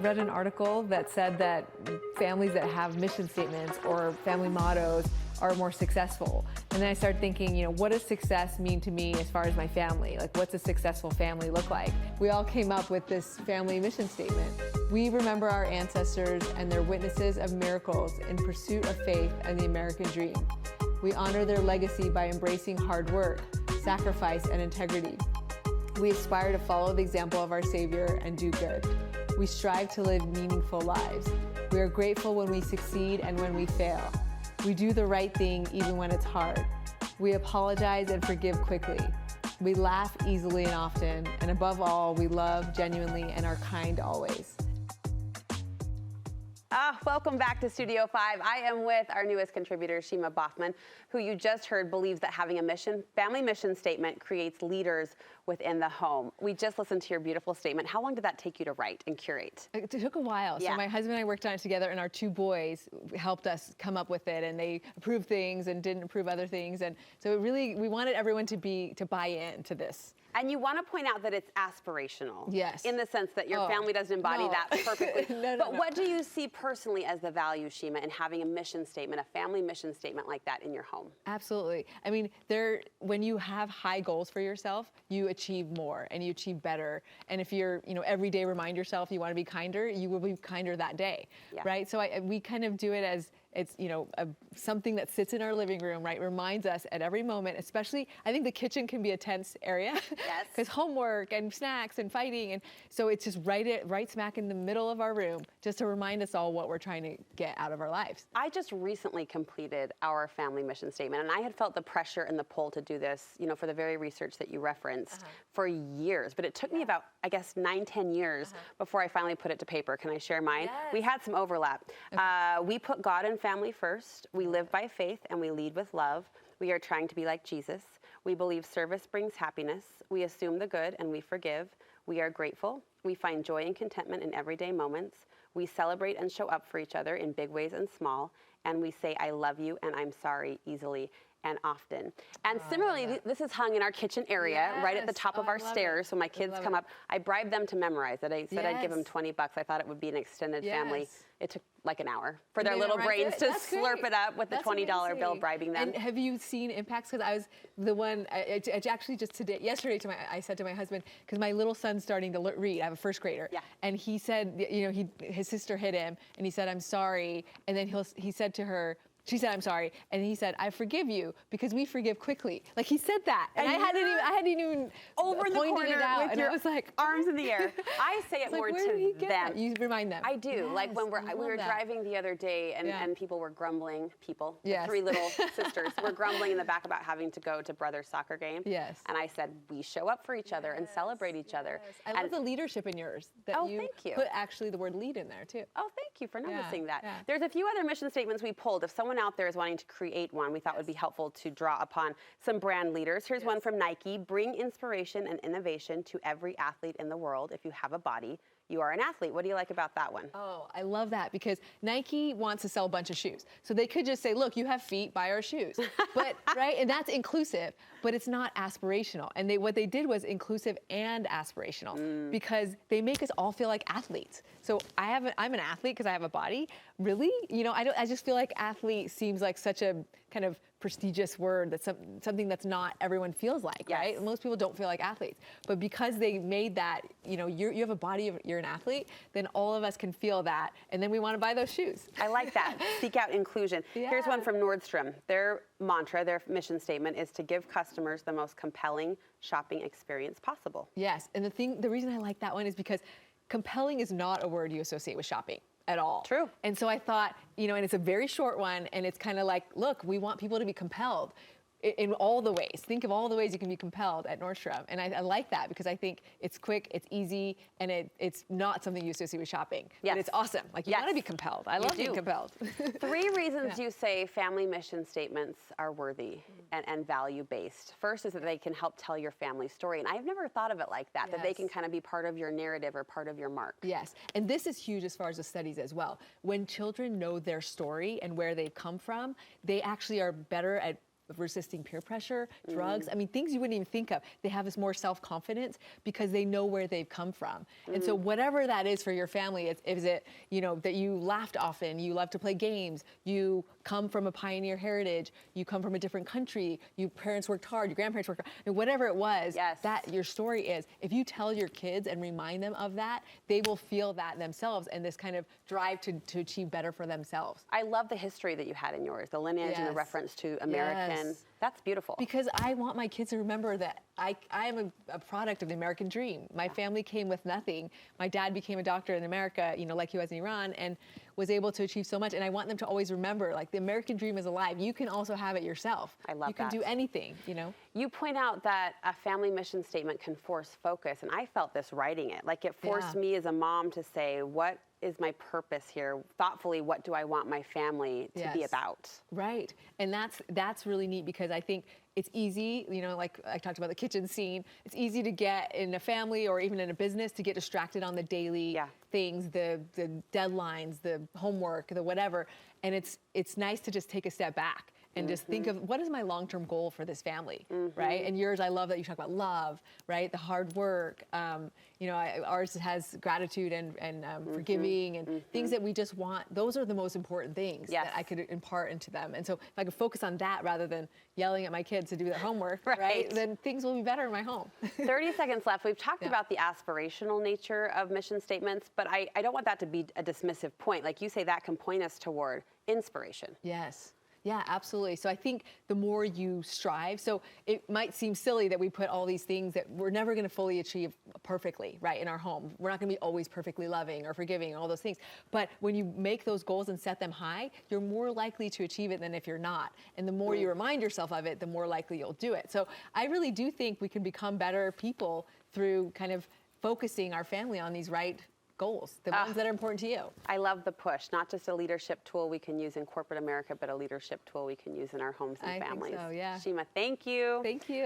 read an article that said that families that have mission statements or family mottos are more successful. And then I started thinking, what does success mean to me as far as my family? Like, what's a successful family look like? We all came up with this family mission statement. We remember our ancestors and their witnesses of miracles in pursuit of faith and the American dream. We honor their legacy by embracing hard work, sacrifice, and integrity. We aspire to follow the example of our Savior and do good. We strive to live meaningful lives. We are grateful when we succeed and when we fail. We do the right thing even when it's hard. We apologize and forgive quickly. We laugh easily and often, and above all, we love genuinely and are kind always. Welcome back to Studio 5. I am with our newest contributor, Shima Baughman, who you just heard believes that having a family mission statement creates leaders within the home. We just listened to your beautiful statement. How long did that take you to write and curate? It took a while. Yeah. So my husband and I worked on it together, and our two boys helped us come up with it, and they approved things and didn't approve other things. And so we wanted everyone to buy into this. And you want to point out that it's aspirational. Yes. In the sense that your family doesn't embody that perfectly. But what do you see personally as the value, Shima, in having a mission statement, a family mission statement like that in your home? Absolutely. I mean, when you have high goals for yourself, you achieve more and you achieve better. And if you're, every day remind yourself you want to be kinder, you will be kinder that day, right? So we kind of do it as it's, something that sits in our living room, right? Reminds us at every moment, especially, I think the kitchen can be a tense area. Yes. Because homework and snacks and fighting. And so it's just right smack in the middle of our room, just to remind us all what we're trying to get out of our lives. I just recently completed our family mission statement, and I had felt the pressure and the pull to do this, for the very research that you referenced for years. But it took me about, 9-10 years before I finally put it to paper. Can I share mine? Yes. We had some overlap. Okay. We put God and family first. We live by faith and we lead with love. We are trying to be like Jesus. We believe service brings happiness. We assume the good and we forgive. We are grateful. We find joy and contentment in everyday moments. We celebrate and show up for each other in big ways and small. And we say, I love you and I'm sorry easily and often. And similarly, this is hung in our kitchen area, right at the top of our stairs. So my kids come up. I bribed them to memorize it. I said I'd give them $20. I thought it would be an extended family. It took like an hour for their little brains to slurp it up with the $20 bill, bribing them. And have you seen impacts? Because I was the one, I actually just yesterday I said to my husband, because my little son's starting to read. I have a first grader. Yeah. And he said, his sister hit him, and he said, I'm sorry. And then he said to her, she said, I'm sorry. And he said, I forgive you because we forgive quickly. Like, he said that. And I hadn't even over the corner it out. with your I was like, arms in the air. I say it more to them. You remind them. I do. Yes, like when we were driving the other day and people were grumbling, the three little sisters were grumbling in the back about having to go to brother's soccer game. Yes. And I said, we show up for each other and celebrate each other. I love the leadership in yours. That thank you. Put actually the word lead in there too. Oh, thank you for noticing that. Yeah. There's a few other mission statements we pulled. If someone out there is wanting to create one, we thought would be helpful to draw upon some brand leaders. Here's one from Nike. Bring inspiration and innovation to every athlete in the world. If you have a body, you are an athlete. What do you like about that one? Oh, I love that because Nike wants to sell a bunch of shoes. So they could just say, look, you have feet, buy our shoes. But, right? And that's inclusive, but it's not aspirational. And what they did was inclusive and aspirational because they make us all feel like athletes. So I'm an athlete because I have a body. Really? I just feel like athlete seems like such a kind of prestigious word, that's something that's not everyone feels like, right? Most people don't feel like athletes. But because they made that, you have a body, you're an athlete, then all of us can feel that, and then we want to buy those shoes. I like that. Seek out inclusion. Here's one from Nordstrom. Their mantra, their mission statement is to give customers the most compelling shopping experience possible. Yes, and the reason I like that one is because compelling is not a word you associate with shopping at all. True. And so I thought, and it's a very short one, and it's kind of like, look, we want people to be compelled in all the ways. Think of all the ways you can be compelled at Nordstrom. And I like that because I think it's quick, it's easy, and it's not something you associate with shopping. Yes. But it's awesome. Like, you want to be compelled. I love being compelled. 3 reasons you say family mission statements are worthy and value-based. First is that they can help tell your family story. And I've never thought of it like that, that they can kind of be part of your narrative or part of your mark. Yes. And this is huge as far as the studies as well. When children know their story and where they come from, they actually are better at resisting peer pressure, drugs. I mean, things you wouldn't even think of. They have this more self-confidence because they know where they've come from. And so whatever that is for your family, is it, you know, that you laughed often, you love to play games, you come from a pioneer heritage, you come from a different country, your parents worked hard, your grandparents worked hard, and whatever it was, that your story is, if you tell your kids and remind them of that, they will feel that themselves and this kind of drive to achieve better for themselves. I love the history that you had in yours, the lineage and the reference to American. That's beautiful. Because I want my kids to remember that I am a product of the American dream. My family came with nothing. My dad became a doctor in America, you know, like he was in Iran, and was able to achieve so much. And I want them to always remember, like, the American dream is alive. You can also have it yourself. I love that. You can do anything, you know? You point out that a family mission statement can force focus, and I felt this writing it. Like, it forced me as a mom to say, what is my purpose here? Thoughtfully, what do I want my family to be about? Right. And that's really neat, because I think it's easy, you know, like I talked about the kitchen scene, it's easy to get in a family or even in a business to get distracted on the daily things, the deadlines, the homework, the whatever. And it's nice to just take a step back and just think of, what is my long-term goal for this family, right? And yours, I love that you talk about love, right? The hard work. You know, ours has gratitude and forgiving and things that we just want. Those are the most important things that I could impart into them. And so if I could focus on that rather than yelling at my kids to do their homework, right? Then things will be better in my home. 30 seconds left. We've talked about the aspirational nature of mission statements, but I don't want that to be a dismissive point. Like you say, that can point us toward inspiration. Yes. Yeah, absolutely. So I think the more you strive, so it might seem silly that we put all these things that we're never going to fully achieve perfectly, right, in our home. We're not going to be always perfectly loving or forgiving and all those things. But when you make those goals and set them high, you're more likely to achieve it than if you're not. And the more you remind yourself of it, the more likely you'll do it. So I really do think we can become better people through kind of focusing our family on these right goals, the ones that are important to you. I love the push, not just a leadership tool we can use in corporate America, but a leadership tool we can use in our homes and families. I think so, yeah. Shima, thank you. Thank you.